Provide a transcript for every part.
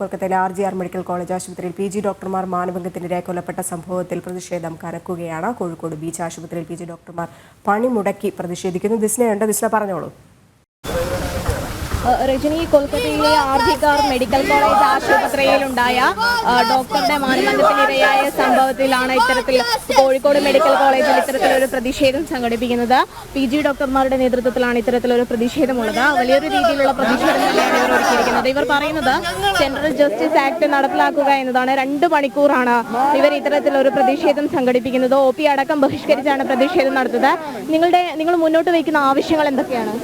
കൊൽക്കത്തയിലെ RGR medical college ആശുപത്രിയിൽ PG ഡോക്ടർമാർ മാനഭംഗത്തിനിരയായി കൊല്ലപ്പെട്ട സംഭവത്തിൽ പ്രതിഷേധം കനക്കുകയാണ്. കോഴിക്കോട് ബീച്ച് ആശുപത്രിയിൽ PG ഡോക്ടർമാർ പണിമുടക്കി പ്രതിഷേധിക്കുന്നു. ദിസ്ന പറഞ്ഞോളൂ. രജനി, കൊൽക്കത്തയിലെ RGR മെഡിക്കൽ കോളേജ് ആശുപത്രിയിലുണ്ടായ ഡോക്ടറുടെ മാനഭംഗത്തിനിരയായ സംഭവത്തിലാണ് ഇത്തരത്തിൽ കോഴിക്കോട് മെഡിക്കൽ കോളേജിൽ ഇത്തരത്തിലൊരു പ്രതിഷേധം സംഘടിപ്പിക്കുന്നത്. PG ഡോക്ടർമാരുടെ നേതൃത്വത്തിലാണ് ഇത്തരത്തിലൊരു പ്രതിഷേധമുള്ളത്. വലിയൊരു രീതിയിലുള്ള പ്രതിഷേധം തന്നെയാണ് ഇവർ ഒരുക്കിയിരിക്കുന്നത്. ഇവർ പറയുന്നത് സെൻട്രൽ ജസ്റ്റിസ് ആക്ട് നടപ്പിലാക്കുക എന്നതാണ്. 2 മണിക്കൂറാണ് ഇവർ ഇത്തരത്തിലൊരു പ്രതിഷേധം സംഘടിപ്പിക്കുന്നത്. OP അടക്കം ബഹിഷ്കരിച്ചാണ് പ്രതിഷേധം നടത്തുന്നത്. നിങ്ങൾ മുന്നോട്ട് വയ്ക്കുന്ന ആവശ്യങ്ങൾ എന്തൊക്കെയാണ്?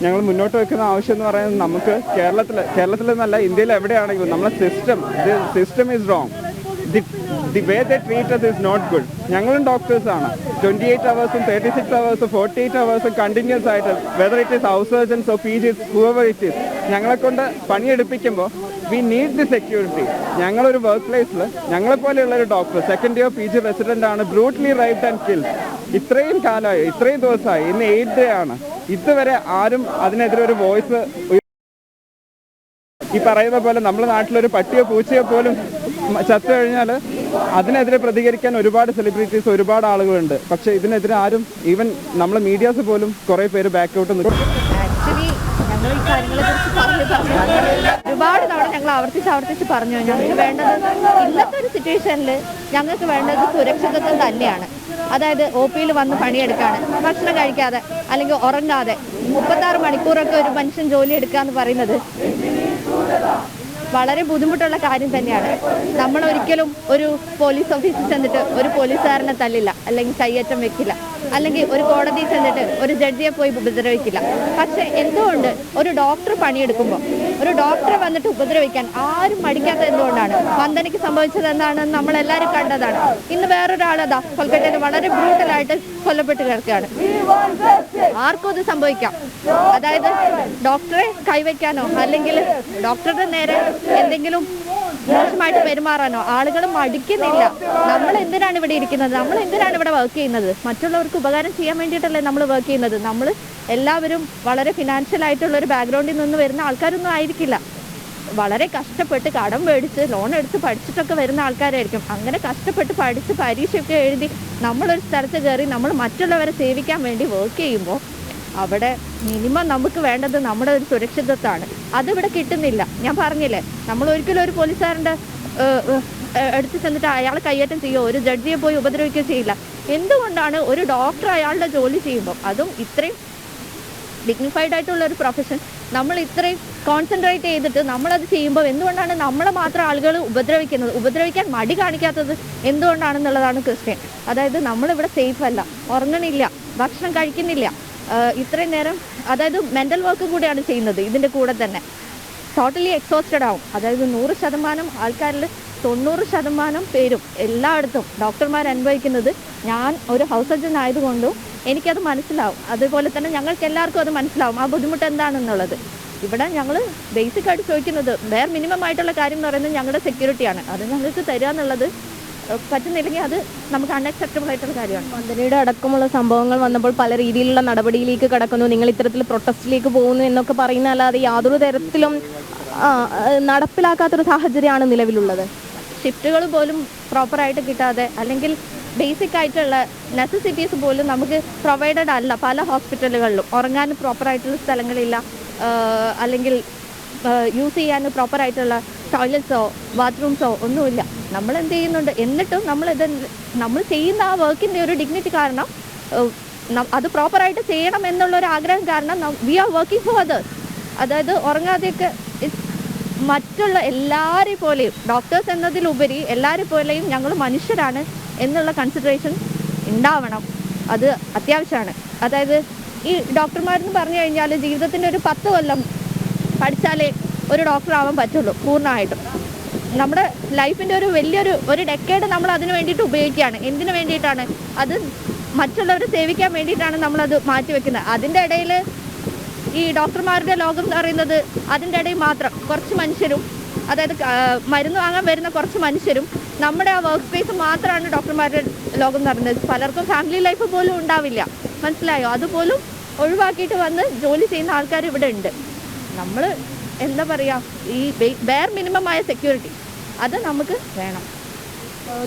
ഞങ്ങൾ മുന്നോട്ട് വയ്ക്കുന്ന ആവശ്യം എന്ന് പറയുന്നത് നമുക്ക് കേരളത്തിലെന്നല്ല, ഇന്ത്യയിൽ എവിടെയാണെങ്കിലും നമ്മളെ system is wrong. The way they treat us is not good. ഞങ്ങളും ഡോക്ടേഴ്സാണ്. 28 hours, 36 hours, 48 hours കണ്ടിന്യൂസ് ആയിട്ട്, whether it is house surgeons or PGs, whoever it is, ഞങ്ങളെ കൊണ്ട് പണിയെടുപ്പിക്കുമ്പോൾ വി നീഡ് ദി സെക്യൂരിറ്റി. ഞങ്ങളൊരു വർക്ക് പ്ലേസിൽ ഞങ്ങളെപ്പോലെയുള്ള ഒരു doctor, second year PG resident ആണ്, brutally റൈപ്ഡ് and killed. ഇത്രയും കാലമായി, ഇത്രയും ദിവസമായി, ഇന്ന് 8th day ആണ്. ഇതുവരെ ആരും അതിനെതിരെ ഒരു വോയിസ്, ഈ പറയുന്ന പോലെ നമ്മുടെ നാട്ടിലൊരു പട്ടിയോ പൂച്ചയോ പോലും ചത്തു കഴിഞ്ഞാൽ അതിനെതിരെ പ്രതികരിക്കാൻ ഒരുപാട് സെലിബ്രിറ്റീസ്, ഒരുപാട് ആളുകളുണ്ട്. പക്ഷെ ഇതിനെതിരെ ആരും, ഈവൻ നമ്മളെ മീഡിയാസ് പോലും കുറെ പേര് ബാക്കൗട്ട് നിൽക്കും. ആക്ച്വലി ഞങ്ങൾ ഈ കാര്യങ്ങളെക്കുറിച്ച് ഒരുപാട് തവണ ഞങ്ങൾ ആവർത്തിച്ച് പറഞ്ഞു. ഞങ്ങൾക്ക് വേണ്ടത് ഇന്നത്തെ ഒരു സിറ്റുവേഷനിൽ ഞങ്ങൾക്ക് വേണ്ടത് സുരക്ഷിതത്വം തന്നെയാണ്. അതായത് OPയിൽ വന്ന് പണിയെടുക്കാണ്, ഭക്ഷണം കഴിക്കാതെ അല്ലെങ്കിൽ ഉറങ്ങാതെ 36 മണിക്കൂറൊക്കെ ഒരു മനുഷ്യൻ ജോലി എടുക്കുക എന്ന് പറയുന്നത് വളരെ ബുദ്ധിമുട്ടുള്ള കാര്യം തന്നെയാണ്. നമ്മൾ ഒരിക്കലും ഒരു പോലീസ് ഓഫീസിൽ ചെന്നിട്ട് ഒരു പോലീസുകാരനെ തല്ലില്ല, അല്ലെങ്കിൽ കയ്യേറ്റം വെക്കില്ല, അല്ലെങ്കിൽ ഒരു കോടതിയിൽ ചെന്നിട്ട് ഒരു ജഡ്ജിയെ പോയി ഉപദ്രവിക്കില്ല. പക്ഷെ എന്തുകൊണ്ട് ഒരു ഡോക്ടർ പണിയെടുക്കുമ്പോൾ ഒരു ഡോക്ടറെ വന്നിട്ട് ഉപദ്രവിക്കാൻ ആരും മടിക്കാത്ത എന്തുകൊണ്ടാണ്? വന്ദനയ്ക്ക് സംഭവിച്ചത് എന്താണെന്ന് നമ്മളെല്ലാവരും കണ്ടതാണ്. ഇന്ന് വേറൊരാളതാ കൊൽക്കത്തയിൽ വളരെ ബ്രൂട്ടലായിട്ട് കൊല്ലപ്പെട്ട് കിടക്കുകയാണ്. ആർക്കും ഇത് സംഭവിക്കാം. അതായത് ഡോക്ടറെ കൈവയ്ക്കാനോ അല്ലെങ്കിൽ ഡോക്ടറുടെ നേരെ എന്തെങ്കിലും മോശമായിട്ട് പെരുമാറാനോ ആളുകൾ മടിക്കുന്നില്ല. നമ്മൾ എന്തിനാണ് ഇവിടെ ഇരിക്കുന്നത്? നമ്മൾ എന്തിനാണ് ഇവിടെ വർക്ക് ചെയ്യുന്നത്? മറ്റുള്ളവർക്ക് ഉപകാരം ചെയ്യാൻ വേണ്ടിയിട്ടല്ലേ നമ്മൾ വർക്ക് ചെയ്യുന്നത്. നമ്മൾ എല്ലാവരും വളരെ ഫിനാൻഷ്യൽ ആയിട്ടുള്ള ഒരു ബാക്ക്ഗ്രൗണ്ടിൽ നിന്ന് വരുന്ന ആൾക്കാരൊന്നും ആയിരിക്കില്ല. വളരെ കഷ്ടപ്പെട്ട് കടം മേടിച്ച് ലോൺ എടുത്ത് പഠിച്ചിട്ടൊക്കെ വരുന്ന ആൾക്കാരായിരിക്കും. അങ്ങനെ കഷ്ടപ്പെട്ട് പഠിച്ച് പരീക്ഷയൊക്കെ എഴുതി നമ്മളൊരു സ്ഥലത്ത് കയറി നമ്മൾ മറ്റുള്ളവരെ സേവിക്കാൻ വേണ്ടി വർക്ക് ചെയ്യുമ്പോൾ അവിടെ മിനിമം നമുക്ക് വേണ്ടത് നമ്മുടെ ഒരു സുരക്ഷിതത്വമാണ്. അതിവിടെ കിട്ടുന്നില്ല. ഞാൻ പറഞ്ഞില്ലേ, നമ്മൾ ഒരിക്കലും ഒരു പോലീസുകാരൻ്റെ എടുത്ത് ചെന്നിട്ട് അയാൾ കയ്യേറ്റം ചെയ്യുമോ, ഒരു ജഡ്ജിയെ പോയി ഉപദ്രവിക്കുകയോ ചെയ്യില്ല. എന്തുകൊണ്ടാണ് ഒരു ഡോക്ടർ അയാളുടെ ജോലി ചെയ്യുമ്പോൾ, അതും ഇത്രയും ഡിഗ്നിഫൈഡ് ആയിട്ടുള്ള ഒരു പ്രൊഫഷൻ, നമ്മൾ ഇത്രയും കോൺസെൻട്രേറ്റ് ചെയ്തിട്ട് നമ്മളത് ചെയ്യുമ്പോൾ എന്തുകൊണ്ടാണ് നമ്മളെ മാത്രം ആളുകൾ ഉപദ്രവിക്കുന്നത്? ഉപദ്രവിക്കാൻ മടി കാണിക്കാത്തത് എന്തുകൊണ്ടാണെന്നുള്ളതാണ് ക്വസ്റ്റ്യൻ. അതായത് നമ്മളിവിടെ സേഫ് അല്ല, ഉറങ്ങണില്ല, ഭക്ഷണം കഴിക്കുന്നില്ല, ഇത്രയും നേരം, അതായത് മെൻ്റൽ വർക്ക് കൂടെയാണ് ചെയ്യുന്നത്. ഇതിൻ്റെ കൂടെ തന്നെ ടോട്ടലി എക്സോസ്റ്റഡ് ആവും. അതായത് 100% ആൾക്കാരിൽ 90% പേരും എല്ലായിടത്തും ഡോക്ടർമാർ അനുഭവിക്കുന്നത്, ഞാൻ ഒരു ഹൗസ് സർജൻ ആയതുകൊണ്ടും എനിക്കത് മനസ്സിലാവും. അതുപോലെ തന്നെ ഞങ്ങൾക്ക് എല്ലാവർക്കും അത് മനസ്സിലാവും, ആ ബുദ്ധിമുട്ട് എന്താണെന്നുള്ളത്. ഇവിടെ ഞങ്ങൾ ബേസിക്കായിട്ട് ചോദിക്കുന്നത് വേറെ മിനിമം ആയിട്ടുള്ള കാര്യം എന്ന് പറയുന്നത് ഞങ്ങളുടെ സെക്യൂരിറ്റിയാണ്. അത് ഞങ്ങൾക്ക് തരിക എന്നുള്ളത് പറ്റുന്നില്ലെങ്കിൽ അത് നമുക്ക് അൺഅക്സെപ്റ്റബിൾ ആയിട്ടുള്ള കാര്യമാണ്. വന്ദനയുടെ അടക്കമുള്ള സംഭവങ്ങൾ വന്നപ്പോൾ പല രീതിയിലുള്ള നടപടിയിലേക്ക് കടക്കുന്നു, നിങ്ങൾ ഇത്തരത്തിൽ പ്രൊട്ടസ്റ്റിലേക്ക് പോകുന്നു എന്നൊക്കെ പറയുന്ന അല്ലാതെ യാതൊരു തരത്തിലും നടപ്പിലാക്കാത്തൊരു സാഹചര്യമാണ് നിലവിലുള്ളത്. ഷിഫ്റ്റുകൾ പോലും പ്രോപ്പറായിട്ട് കിട്ടാതെ, അല്ലെങ്കിൽ ബേസിക് ആയിട്ടുള്ള നെസസിറ്റീസ് പോലും നമുക്ക് പ്രൊവൈഡഡ് അല്ല. പല ഹോസ്പിറ്റലുകളിലും ഉറങ്ങാൻ പ്രോപ്പറായിട്ടുള്ള സ്ഥലങ്ങളില്ല, അല്ലെങ്കിൽ യൂസ് ചെയ്യാൻ പ്രോപ്പറായിട്ടുള്ള ടോയ്ലറ്റ്സോ ബാത്റൂംസോ ഒന്നുമില്ല. നമ്മൾ എന്ത് ചെയ്യുന്നുണ്ട്, എന്നിട്ടും നമ്മൾ ചെയ്യുന്ന ആ വർക്കിൻ്റെ ഒരു ഡിഗ്നിറ്റി കാരണം, അത് പ്രോപ്പറായിട്ട് ചെയ്യണം എന്നുള്ളൊരു ആഗ്രഹം കാരണം we are working for others. അതായത് ഉറങ്ങാതെയൊക്കെ മറ്റുള്ള എല്ലാവരെയും പോലെയും, ഡോക്ടേഴ്സ് എന്നതിലുപരി എല്ലാവരെയും പോലെയും ഞങ്ങൾ മനുഷ്യരാണ് എന്നുള്ള കൺസിഡറേഷൻ ഉണ്ടാവണം. അത് അത്യാവശ്യമാണ്. അതായത് ഈ ഡോക്ടർമാരെന്ന് പറഞ്ഞു കഴിഞ്ഞാൽ ജീവിതത്തിൻ്റെ ഒരു 10 കൊല്ലം പഠിച്ചാലേ ഒരു ഡോക്ടർ ആവാൻ പറ്റുള്ളൂ പൂർണ്ണമായിട്ടും. നമ്മുടെ ലൈഫിൻ്റെ ഒരു ഡെക്കേഡ് നമ്മൾ അതിന് വേണ്ടിയിട്ട് ഉപയോഗിക്കുകയാണ്. എന്തിനു വേണ്ടിയിട്ടാണ്? അത് മറ്റുള്ളവരെ സേവിക്കാൻ വേണ്ടിയിട്ടാണ് നമ്മളത് മാറ്റിവെക്കുന്നത്. അതിൻ്റെ ഇടയിൽ ഈ ഡോക്ടർമാരുടെ ലോകം എന്ന് പറയുന്നത്, അതിൻ്റെ ഇടയിൽ മാത്രം കുറച്ച് മനുഷ്യരും, അതായത് മരുന്ന് വാങ്ങാൻ വരുന്ന കുറച്ച് മനുഷ്യരും, നമ്മുടെ ആ വർക്ക് സ്പേസ് മാത്രമാണ് ഡോക്ടർമാരുടെ ലോകം എന്ന് പറയുന്നത്. പലർക്കും ഫാമിലി ലൈഫ് പോലും ഉണ്ടാവില്ല, മനസ്സിലായോ? അതുപോലും ഒഴിവാക്കിയിട്ട് വന്ന് ജോലി ചെയ്യുന്ന ആൾക്കാർ ഇവിടെ ഉണ്ട്. നമ്മൾ എന്താ പറയുക ഈ ബെയർ മിനിമമായ സെക്യൂരിറ്റി അത് നമുക്ക് വേണം.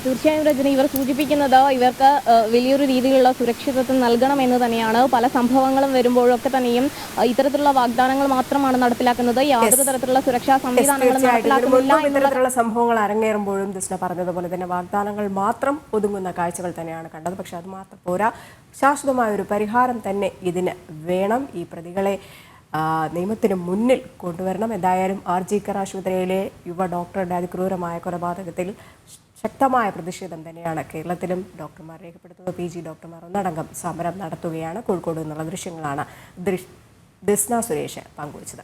തീർച്ചയായും രജനി, ഇവർ സൂചിപ്പിക്കുന്നത് ഇവർക്ക് വലിയൊരു രീതിയിലുള്ള സുരക്ഷിതത്വം നൽകണമെന്ന് തന്നെയാണ്. പല സംഭവങ്ങളും വരുമ്പോഴൊക്കെ തന്നെയും ഇത്തരത്തിലുള്ള വാഗ്ദാനങ്ങൾ മാത്രമാണ് നടപ്പിലാക്കുന്നത്. യാതൊരു തരത്തിലുള്ള സുരക്ഷാ സംവിധാനങ്ങളും നടപ്പിലാക്കുന്നില്ല. ഇത്തരത്തിലുള്ള സംഭവങ്ങൾ അരങ്ങേറുമ്പോഴും ദിസ്ന പറഞ്ഞതുപോലെ തന്നെ വാഗ്ദാനങ്ങൾ മാത്രം ഒതുങ്ങുന്ന കാഴ്ചകൾ തന്നെയാണ് കണ്ടത്. പക്ഷെ അത് മാത്രം പോരാ, ശാശ്വതമായ ഒരു പരിഹാരം തന്നെ ഇതിന് വേണം. ഈ പ്രതികളെ നിയമത്തിന് മുന്നിൽ കൊണ്ടുവരണം. എന്തായാലും RG കർ ആശുപത്രിയിലെ യുവ ഡോക്ടറുടെ അതിക്രൂരമായ കൊലപാതകത്തിൽ ശക്തമായ പ്രതിഷേധം തന്നെയാണ് കേരളത്തിലും ഡോക്ടർമാർ രേഖപ്പെടുത്തുന്നത്. PG ഡോക്ടർമാർ ഒന്നടങ്കം സമരം നടത്തുകയാണ്. കോഴിക്കോട് നിന്നുള്ള ദൃശ്യങ്ങളാണ് ദിസ്ന സുരേഷ് പങ്കുവച്ചത്.